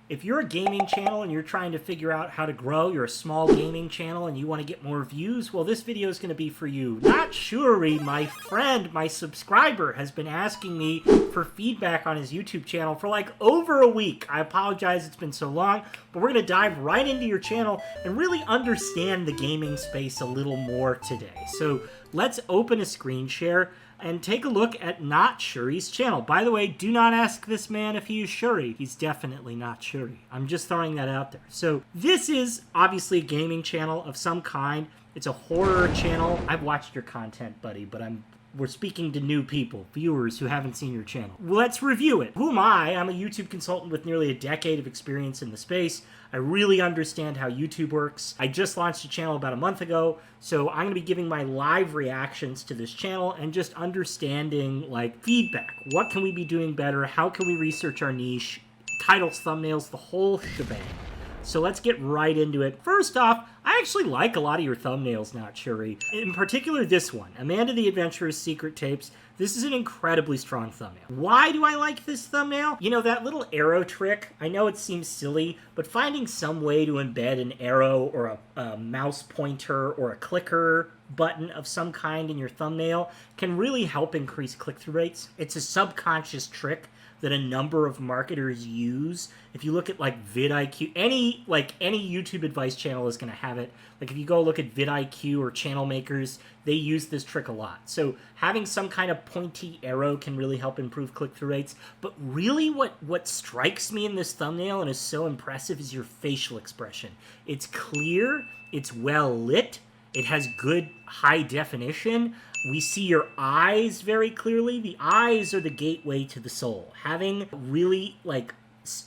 If you're a gaming channel and you're trying to figure out how to grow, you're a small gaming channel and you want to get more views, well, this video is going to be for you. Not Shuri, my friend, my subscriber, has been asking me for feedback on his YouTube channel for like over a week. I apologize it's been so long, but we're going to dive right into your channel and really understand the gaming space a little more today. So let's open a screen share and take a look at not Shuri's channel. By the way, do not ask this man if he is Shuri. He's definitely not Shuri. I'm just throwing that out there. So this is obviously a gaming channel of some kind. It's a horror channel. I've watched your content, buddy, but we're speaking to new people, viewers who haven't seen your channel. Let's review it. Who am I? I'm a YouTube consultant with nearly a decade of experience in the space. I really understand how YouTube works. I just launched a channel about a month ago, so I'm going to be giving my live reactions to this channel and just understanding, like, feedback. What can we be doing better? How can we research our niche? Titles, thumbnails, the whole shebang. So let's get right into it. First off, I actually like a lot of your thumbnails, not Shuri. In particular, this one, Amanda the Adventurer's Secret Tapes. This is an incredibly strong thumbnail. Why do I like this thumbnail? You know, that little arrow trick, I know it seems silly, but finding some way to embed an arrow or a mouse pointer or a clicker button of some kind in your thumbnail can really help increase click-through rates. It's a subconscious trick that a number of marketers use. If you look at like vidIQ, any YouTube advice channel is going to have it. Like if you go look at vidIQ or channel makers, they use this trick a lot. So having some kind of pointy arrow can really help improve click-through rates. But really what strikes me in this thumbnail and is so impressive is your facial expression. It's clear, it's well lit, it has good high definition. We see your eyes very clearly. The eyes are the gateway to the soul. Having really like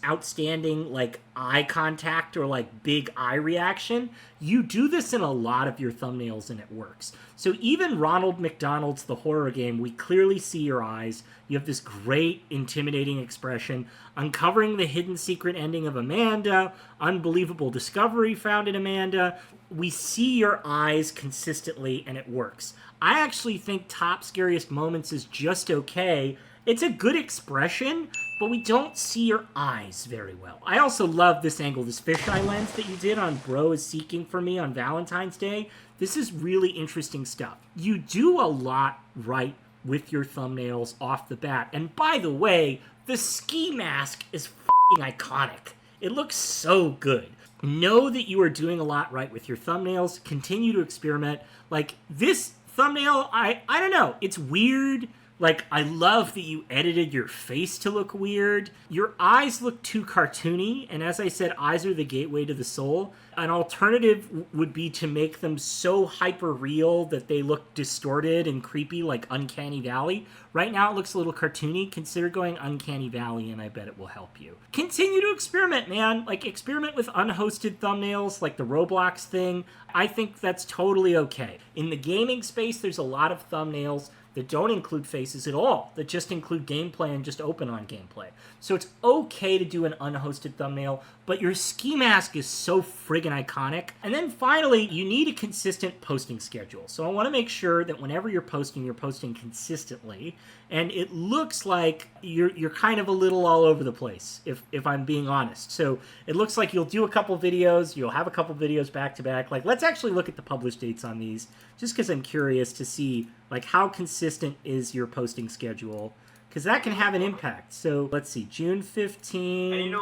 outstanding like eye contact or like big eye reaction, you do this in a lot of your thumbnails and it works. So even Ronald McDonald's The Horror Game, we clearly see your eyes. You have this great intimidating expression. Uncovering the hidden secret ending of Amanda, unbelievable discovery found in Amanda. We see your eyes consistently and it works. I actually think Top Scariest Moments is just okay. It's a good expression, but we don't see your eyes very well. I also love this angle, this fisheye lens that you did on Bro is Seeking for Me on Valentine's Day. This is really interesting stuff. You do a lot right with your thumbnails off the bat. And by the way, the ski mask is f***ing iconic. It looks so good. Know that you are doing a lot right with your thumbnails. Continue to experiment. Like this thumbnail, I don't know, it's weird. Like, I love that you edited your face to look weird. Your eyes look too cartoony, and as I said, eyes are the gateway to the soul. An alternative would be to make them so hyper-real that they look distorted and creepy, like Uncanny Valley. Right now it looks a little cartoony. Consider going Uncanny Valley, and I bet it will help you. Continue to experiment, man. Like, experiment with unhosted thumbnails, like the Roblox thing. I think that's totally okay. In the gaming space, there's a lot of thumbnails that don't include faces at all, that just include gameplay and just open on gameplay. So it's okay to do an unhosted thumbnail, but your ski mask is so friggin' iconic. And then finally, you need a consistent posting schedule. So I want to make sure that whenever you're posting consistently, and it looks like you're kind of a little all over the place, if I'm being honest. So it looks like you'll do a couple videos, you'll have a couple videos back to back. Like, let's actually look at the published dates on these, just because I'm curious to see like how consistent is your posting schedule, because that can have an impact. So let's see, June 15, and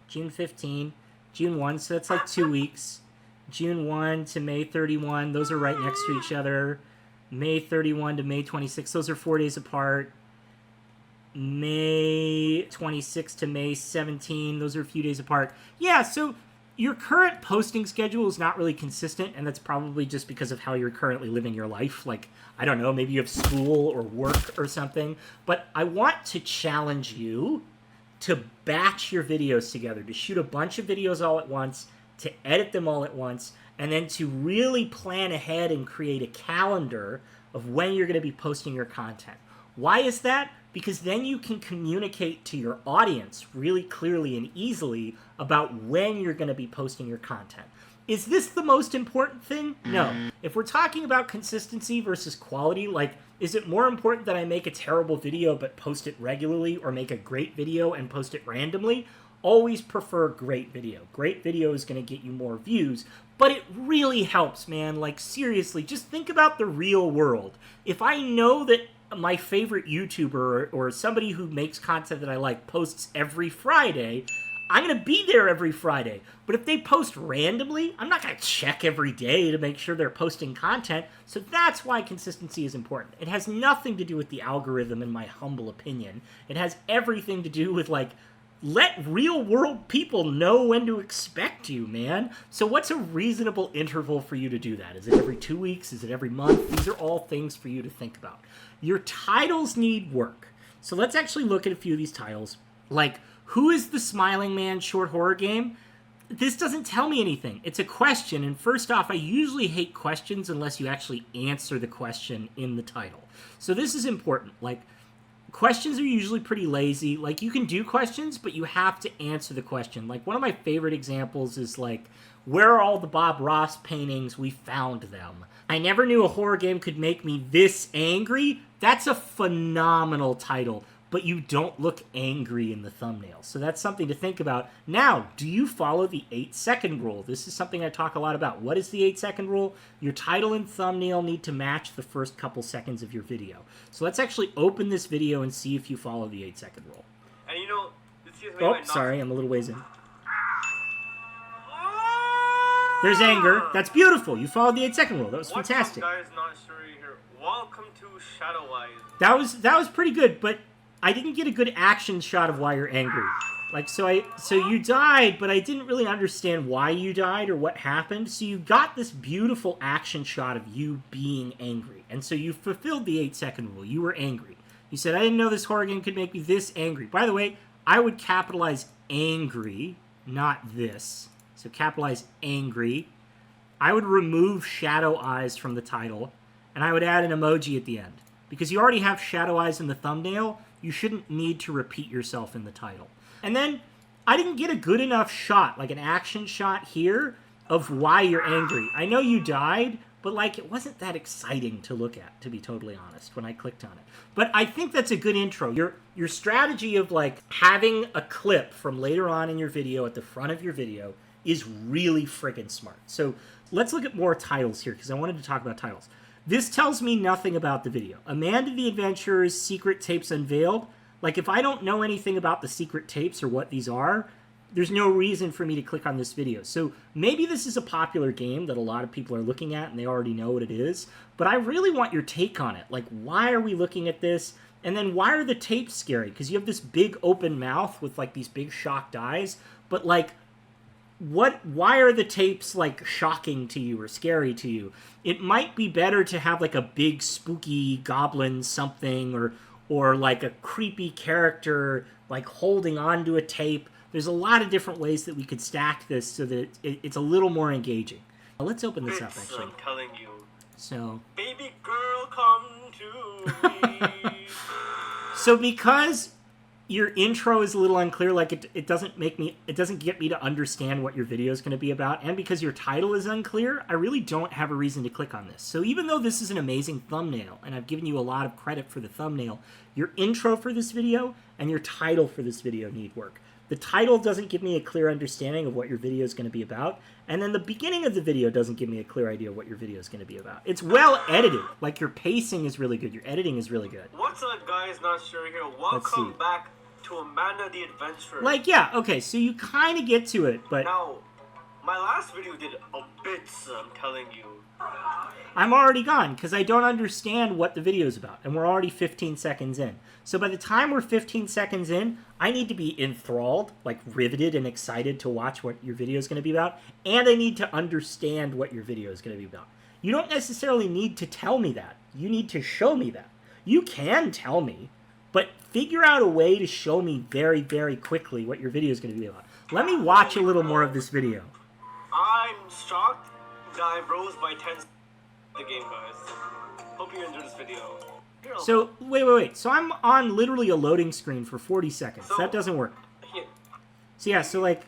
June 15, June 1, so that's like 2 weeks. June 1 to May 31, those are right next to each other. May 31 to May 26, those are 4 days apart. May 26 to May 17, those are a few days apart. Yeah, so your current posting schedule is not really consistent, and that's probably just because of how you're currently living your life. Like, I don't know, maybe you have school or work or something. But I want to challenge you to batch your videos together, to shoot a bunch of videos all at once, to edit them all at once, and then to really plan ahead and create a calendar of when you're going to be posting your content. Why is that? Because then you can communicate to your audience really clearly and easily about when you're going to be posting your content. Is this the most important thing? No. If we're talking about consistency versus quality, like, is it more important that I make a terrible video but post it regularly, or make a great video and post it randomly? always prefer great video. Great video is going to get you more views, but it really helps, man. Like, seriously, just think about the real world. If I know that my favorite YouTuber or somebody who makes content that I like posts every Friday, I'm going to be there every Friday. But if they post randomly, I'm not going to check every day to make sure they're posting content. So that's why consistency is important. It has nothing to do with the algorithm, in my humble opinion. It has everything to do with, like, let real world people know when to expect you, man. So what's a reasonable interval for you to do that? Is it every 2 weeks? Is it every month? These are all things for you to think about. Your titles need work. So let's actually look at a few of these titles. Like, who is the Smiling Man short horror game? This doesn't tell me anything. It's a question, and first off, I usually hate questions unless you actually answer the question in the title. So this is important. Like, questions are usually pretty lazy. Like, you can do questions, but you have to answer the question. Like, one of my favorite examples is, like, where are all the Bob Ross paintings? We found them. I never knew a horror game could make me this angry. That's a phenomenal title, but you don't look angry in the thumbnail. So that's something to think about. Now, do you follow the 8-second rule? This is something I talk a lot about. What is the 8-second rule? Your title and thumbnail need to match the first couple seconds of your video. So let's actually open this video and see if you follow the 8-second rule. And you know, this is oh, sorry, I'm a little ways in. There's anger. That's beautiful. You followed the 8-second rule. That was fantastic. What's up, guys? Not sure you're here. Welcome to Shadow Eyes. That was pretty good, but I didn't get a good action shot of why you're angry. Like, so you died, but I didn't really understand why you died or what happened. So you got this beautiful action shot of you being angry. And so you fulfilled the 8-second rule. You were angry. You said, I didn't know this horror game could make me this angry. By the way, I would capitalize angry, not this. So capitalize angry. I would remove shadow eyes from the title, and I would add an emoji at the end. Because you already have shadow eyes in the thumbnail, you shouldn't need to repeat yourself in the title. And then, I didn't get a good enough shot, like an action shot here, of why you're angry. I know you died, but like it wasn't that exciting to look at, to be totally honest, when I clicked on it. But I think that's a good intro. Your strategy of like having a clip from later on in your video at the front of your video is really friggin' smart. So let's look at more titles here, because I wanted to talk about titles. This tells me nothing about the video. Amanda the Adventurer's Secret Tapes Unveiled. Like, if I don't know anything about the secret tapes or what these are, there's no reason for me to click on this video. So maybe this is a popular game that a lot of people are looking at and they already know what it is, but I really want your take on it. Like, why are we looking at this? And then why are the tapes scary? Because you have this big open mouth with, like, these big shocked eyes, but, like, why are the tapes, like, shocking to you or scary to you? It might be better to have, like, a big spooky goblin something or like a creepy character, like, holding onto a tape. There's a lot of different ways that we could stack this so that it's a little more engaging. Let's open this up, actually. I'm telling you. So, baby girl, come to me. So because your intro is a little unclear, like it doesn't get me to understand what your video is going to be about, and because your title is unclear, I really don't have a reason to click on this. So even though this is an amazing thumbnail, and I've given you a lot of credit for the thumbnail, your intro for this video and your title for this video need work. The title doesn't give me a clear understanding of what your video is going to be about, and then the beginning of the video doesn't give me a clear idea of what your video is going to be about. It's well edited. Like, your pacing is really good. Your editing is really good. What's up, guys? Not sure here. Welcome back to Amanda the Adventurer. Like, yeah, okay, so you kind of get to it, but now, my last video did a bit, I'm telling you. I'm already gone, because I don't understand what the video is about, and we're already 15 seconds in. So by the time we're 15 seconds in, I need to be enthralled, like riveted and excited to watch what your video is going to be about, and I need to understand what your video is going to be about. You don't necessarily need to tell me that. You need to show me that. You can tell me, but figure out a way to show me very, very quickly what your video is going to be about. Let me watch a little more of this video. I'm shocked that I rose by 10 the game, guys. Hope you enjoyed this video. So, wait. So I'm on literally a loading screen for 40 seconds. So, that doesn't work. Yeah. So yeah, so like,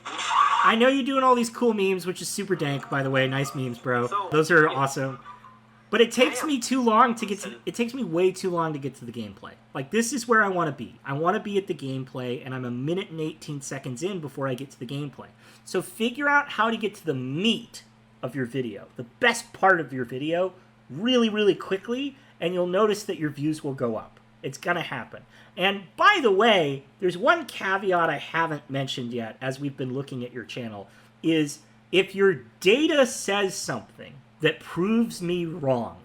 I know you're doing all these cool memes, which is super dank, by the way. Nice memes, bro. Those are awesome. But it takes me too long to get to... It takes me way too long to get to the gameplay. Like, this is where I want to be. I want to be at the gameplay, and I'm a minute and 18 seconds in before I get to the gameplay. So figure out how to get to the meat of your video, the best part of your video, really, really quickly, and you'll notice that your views will go up. It's going to happen. And by the way, there's one caveat I haven't mentioned yet as we've been looking at your channel, is if your data says something that proves me wrong,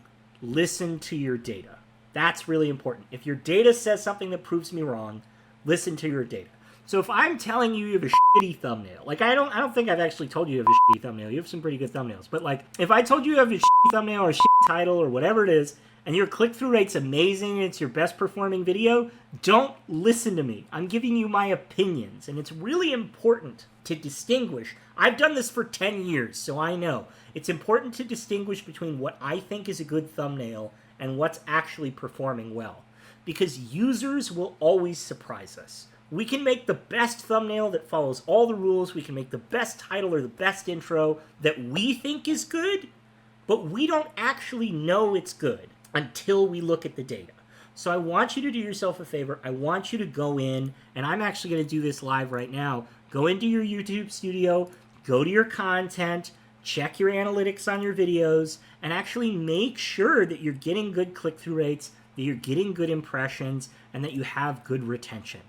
listen to your data. That's really important. If your data says something that proves me wrong, listen to your data. So if I'm telling you you have a shitty thumbnail, like I don't think I've actually told you you have a shitty thumbnail. You have some pretty good thumbnails. But like if I told you you have a shitty thumbnail or a shitty title or whatever it is, and your click-through rate's amazing and it's your best performing video, don't listen to me. I'm giving you my opinions, and it's really important to distinguish. I've done this for 10 years, so I know. It's important to distinguish between what I think is a good thumbnail and what's actually performing well. Because users will always surprise us. We can make the best thumbnail that follows all the rules, we can make the best title or the best intro that we think is good, but we don't actually know it's good until we look at the data. So I want you to do yourself a favor. I want you to go in, and I'm actually going to do this live right now. Go into your YouTube studio, go to your content, check your analytics on your videos, and actually make sure that you're getting good click-through rates, that you're getting good impressions, and that you have good retention.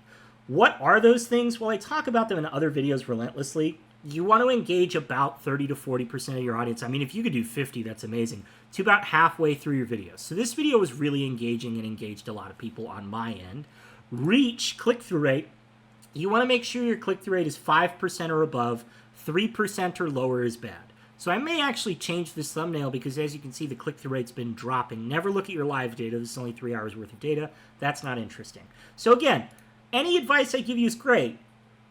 What are those things? Well, I talk about them in other videos relentlessly. You want to engage about 30 to 40% of your audience. I mean, if you could do 50, that's amazing. To about halfway through your videos. So this video was really engaging and engaged a lot of people on my end. Reach, click-through rate. You want to make sure your click-through rate is 5% or above. 3% or lower is bad. So I may actually change this thumbnail because as you can see, the click-through rate's been dropping. Never look at your live data. This is only 3 hours worth of data. That's not interesting. So again, any advice I give you is great.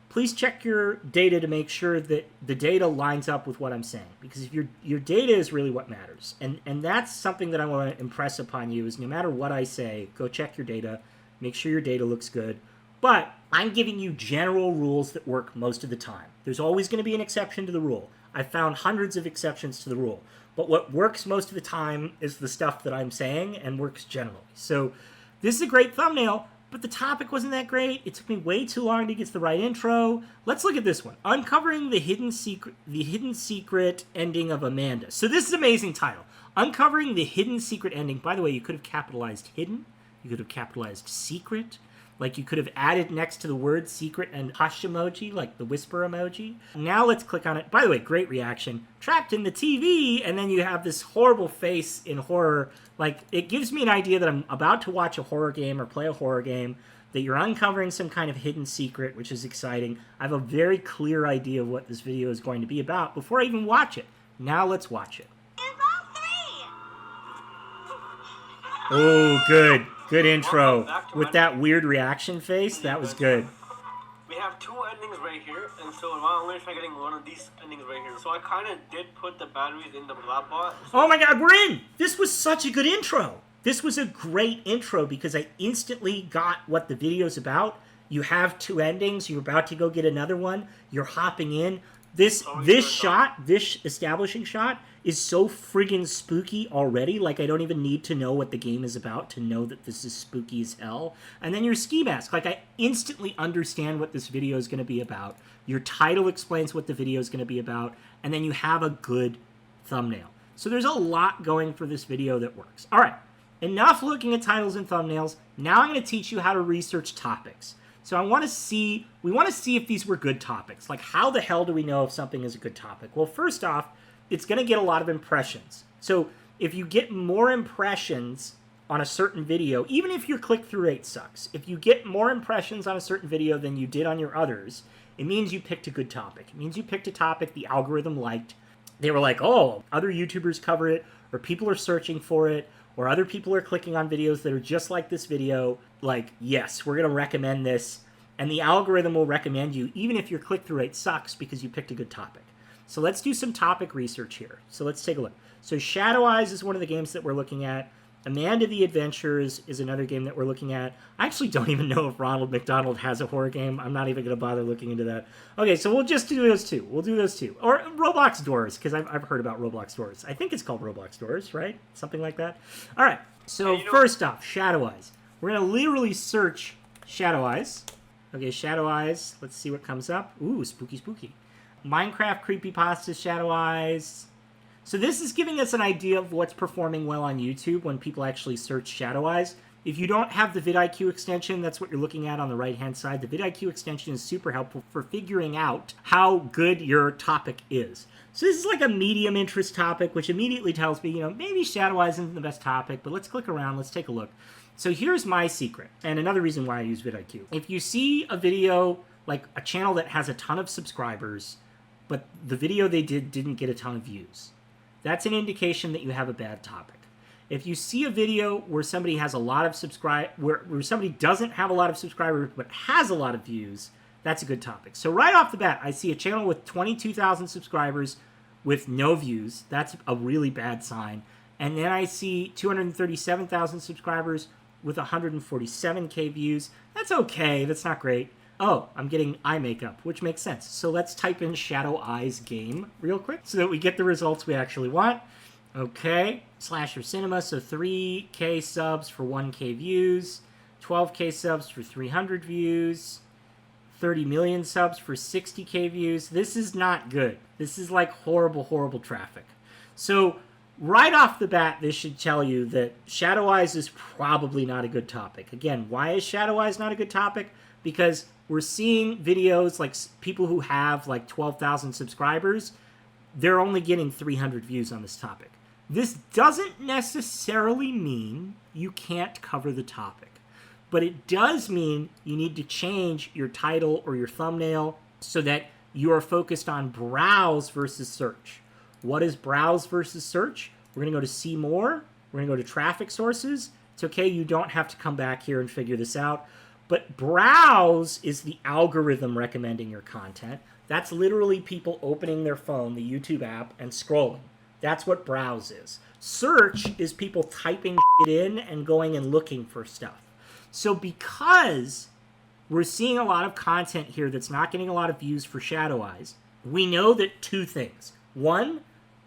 Please check your data to make sure that the data lines up with what I'm saying. Because if your data is really what matters. And that's something that I want to impress upon you is no matter what I say, go check your data. Make sure your data looks good. But I'm giving you general rules that work most of the time. There's always going to be an exception to the rule. I've found hundreds of exceptions to the rule. But what works most of the time is the stuff that I'm saying and works generally. So this is a great thumbnail. But the topic wasn't that great. It took me way too long to get to the right intro. Let's look at this one. Uncovering the hidden secret ending of Amanda. So this is an amazing title. Uncovering the hidden secret ending. By the way, you could have capitalized hidden. You could have capitalized secret. Like you could have added next to the word secret and hush emoji, like the whisper emoji. Now let's click on it. By the way, great reaction. Trapped in the TV, and then you have this horrible face in horror. Like, it gives me an idea that I'm about to watch a horror game or play a horror game, that you're uncovering some kind of hidden secret, which is exciting. I have a very clear idea of what this video is going to be about before I even watch it. Now let's watch it. Oh, good. Good intro. With that weird reaction face, that was good. We have two endings right here, and so I'm only getting one of these endings right here. So I kind of did put the batteries in the black bot. Oh my god, we're in! This was such a good intro. This was a great intro because I instantly got what the video's about. You have two endings, you're about to go get another one, you're hopping in. This establishing shot is so friggin' spooky already. Like, I don't even need to know what the game is about to know that this is spooky as hell. And then your ski mask. Like, I instantly understand what this video is going to be about. Your title explains what the video is going to be about. And then you have a good thumbnail. So there's a lot going for this video that works. All right, enough looking at titles and thumbnails. Now I'm going to teach you how to research topics. So we want to see if these were good topics. Like, how the hell do we know if something is a good topic? Well, first off, it's going to get a lot of impressions. So if you get more impressions on a certain video, even if your click-through rate sucks, if you get more impressions on a certain video than you did on your others, it means you picked a good topic. It means you picked a topic the algorithm liked. They were like, oh, other YouTubers cover it, or people are searching for it, or other people are clicking on videos that are just like this video. Like, yes, we're going to recommend this. And the algorithm will recommend you, even if your click-through rate sucks, because you picked a good topic. So let's do some topic research here. So let's take a look. So Shadow Eyes is one of the games that we're looking at. Amanda the Adventurers is another game that we're looking at. I actually don't even know if Ronald McDonald has a horror game. I'm not even going to bother looking into that. Okay, so we'll just do those two. We'll do those two. Or Roblox Doors, because I've heard about Roblox Doors. I think it's called Roblox Doors, right? Something like that. All right, so first off, Shadow Eyes. We're going to literally search Shadow Eyes. Okay, Shadow Eyes. Let's see what comes up. Ooh, spooky, spooky. Minecraft Creepypasta Shadow Eyes. So this is giving us an idea of what's performing well on YouTube when people actually search Shadow Eyes. If you don't have the vidIQ extension, that's what you're looking at on the right-hand side. The vidIQ extension is super helpful for figuring out how good your topic is. So this is like a medium interest topic, which immediately tells me, maybe Shadow Eyes isn't the best topic, but let's click around, let's take a look. So here's my secret, and another reason why I use vidIQ. If you see a video, like a channel that has a ton of subscribers, but the video they didn't get a ton of views, that's an indication that you have a bad topic. If you see a video where somebody has a lot of where somebody doesn't have a lot of subscribers but has a lot of views, that's a good topic. So right off the bat, I see a channel with 22,000 subscribers with no views. That's a really bad sign. And then I see 237,000 subscribers with 147K views. That's okay. That's not great. Oh, I'm getting eye makeup, which makes sense. So let's type in Shadow Eyes game real quick so that we get the results we actually want. Okay, Slasher Cinema, so 3K subs for 1K views, 12K subs for 300 views, 30 million subs for 60K views. This is not good. This is like horrible, horrible traffic. So right off the bat, this should tell you that Shadow Eyes is probably not a good topic. Again, why is Shadow Eyes not a good topic? Because we're seeing videos like people who have like 12,000 subscribers, they're only getting 300 views on this topic. This doesn't necessarily mean you can't cover the topic, but it does mean you need to change your title or your thumbnail so that you are focused on browse versus search. What is browse versus search? We're going to go to see more. We're going to go to traffic sources. It's okay, you don't have to come back here and figure this out. But browse is the algorithm recommending your content. That's literally people opening their phone, the YouTube app, and scrolling. That's what browse is. Search is people typing shit in and going and looking for stuff. So because we're seeing a lot of content here that's not getting a lot of views for Shadow Eyes, we know that two things. One,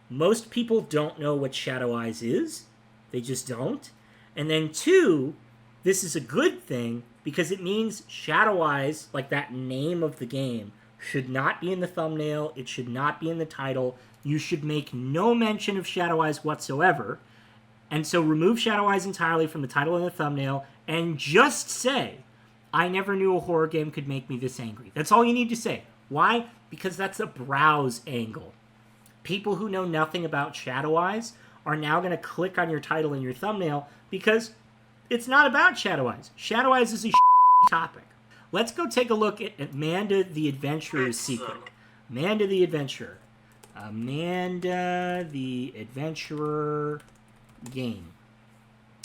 most people don't know what Shadow Eyes is. They just don't. And then two, this is a good thing because it means Shadow Eyes, like that name of the game, should not be in the thumbnail. It should not be in the title. You should make no mention of Shadow Eyes whatsoever. And so remove Shadow Eyes entirely from the title and the thumbnail and just say, I never knew a horror game could make me this angry. That's all you need to say. Why? Because that's a browse angle. People who know nothing about Shadow Eyes are now going to click on your title and your thumbnail because it's not about Shadow Eyes. Shadow Eyes is a topic. Let's go take a look at Amanda the Adventurer's secret. Amanda the Adventurer. Amanda the Adventurer game.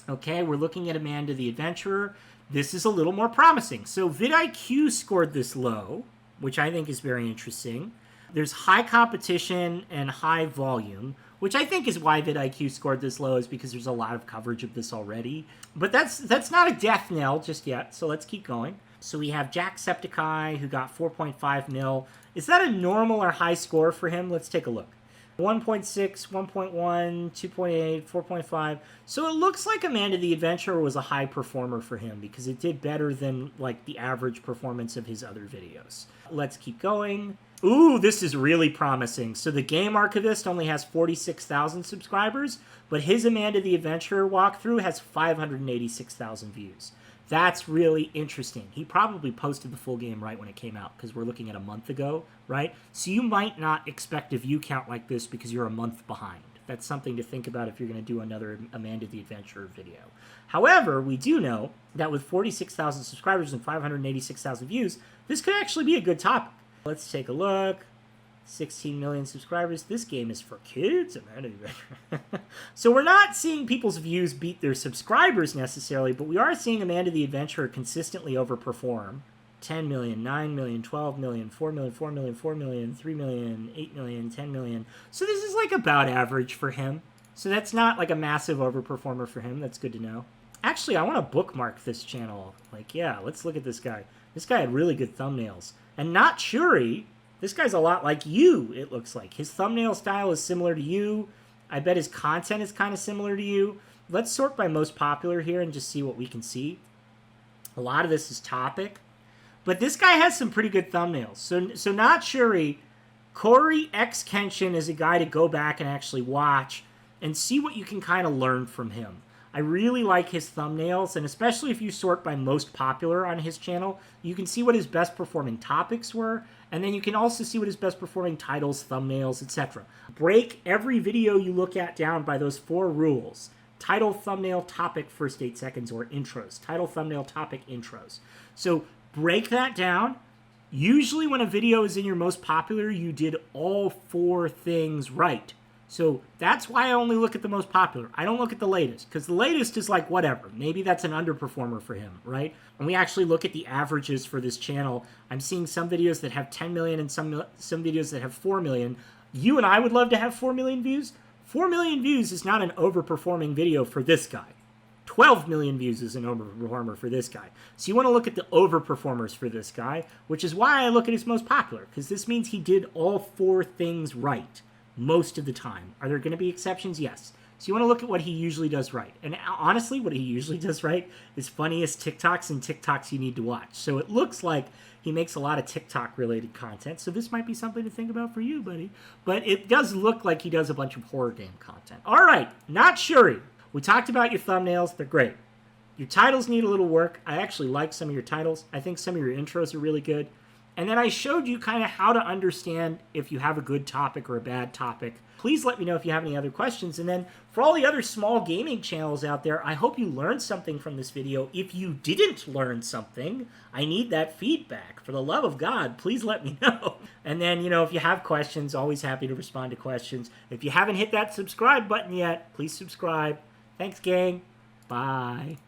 Okay, we're looking at Amanda the Adventurer. This is a little more promising. So vidIQ scored this low, which I think is very interesting. There's high competition and high volume, which I think is why vidIQ scored this low, is because there's a lot of coverage of this already. But that's not a death knell just yet, so let's keep going. So we have Jacksepticeye, who got 4.5 mil. Is that a normal or high score for him? Let's take a look. 1.6, 1.1, 2.8, 4.5. So it looks like Amanda the Adventurer was a high performer for him because it did better than like the average performance of his other videos. Let's keep going. Ooh, this is really promising. So the Game Archivist only has 46,000 subscribers, but his Amanda the Adventurer walkthrough has 586,000 views. That's really interesting. He probably posted the full game right when it came out because we're looking at a month ago, right? So you might not expect a view count like this because you're a month behind. That's something to think about if you're going to do another Amanda the Adventurer video. However, we do know that with 46,000 subscribers and 586,000 views, this could actually be a good topic. Let's take a look. 16 million subscribers. This game is for kids. So we're not seeing people's views beat their subscribers necessarily, but we are seeing Amanda the Adventurer consistently overperform. 10 million, 9 million, 12 million, 4 million, 4 million, 4 million, 3 million, 8 million, 10 million. So this is like about average for him. So that's not like a massive overperformer for him. That's good to know. Actually, I want to bookmark this channel. Like, yeah, let's look at this guy. This guy had really good thumbnails. And not Shuri, this guy's a lot like you, it looks like. His thumbnail style is similar to you. I bet his content is kind of similar to you. Let's sort by most popular here and just see what we can see. A lot of this is topic. But this guy has some pretty good thumbnails. So not Shuri, Corey X Kenshin is a guy to go back and actually watch and see what you can kind of learn from him. I really like his thumbnails, and especially if you sort by most popular on his channel, you can see what his best performing topics were, and then you can also see what his best performing titles, thumbnails, etc. Break every video you look at down by those 4 rules. Title, thumbnail, topic, first 8 seconds, or intros. Title, thumbnail, topic, intros. So break that down. Usually when a video is in your most popular, you did all 4 things right. So that's why I only look at the most popular. I don't look at the latest, because the latest is like whatever. Maybe that's an underperformer for him, right? And we actually look at the averages for this channel. I'm seeing some videos that have 10 million and some videos that have 4 million. You and I would love to have 4 million views. 4 million views is not an overperforming video for this guy. 12 million views is an overperformer for this guy. So you want to look at the overperformers for this guy, which is why I look at his most popular, because this means he did all 4 things right most of the time. Are there going to be exceptions? Yes. So you want to look at what he usually does right. And honestly, what he usually does right is funniest TikToks and TikToks you need to watch. So it looks like he makes a lot of TikTok-related content. So this might be something to think about for you, buddy. But it does look like he does a bunch of horror game content. All right, not Shuri. We talked about your thumbnails. They're great. Your titles need a little work. I actually like some of your titles. I think some of your intros are really good. And then I showed you kind of how to understand if you have a good topic or a bad topic. Please let me know if you have any other questions. And then for all the other small gaming channels out there, I hope you learned something from this video. If you didn't learn something, I need that feedback. For the love of God, please let me know. And then, you know, if you have questions, always happy to respond to questions. If you haven't hit that subscribe button yet, please subscribe. Thanks, gang. Bye.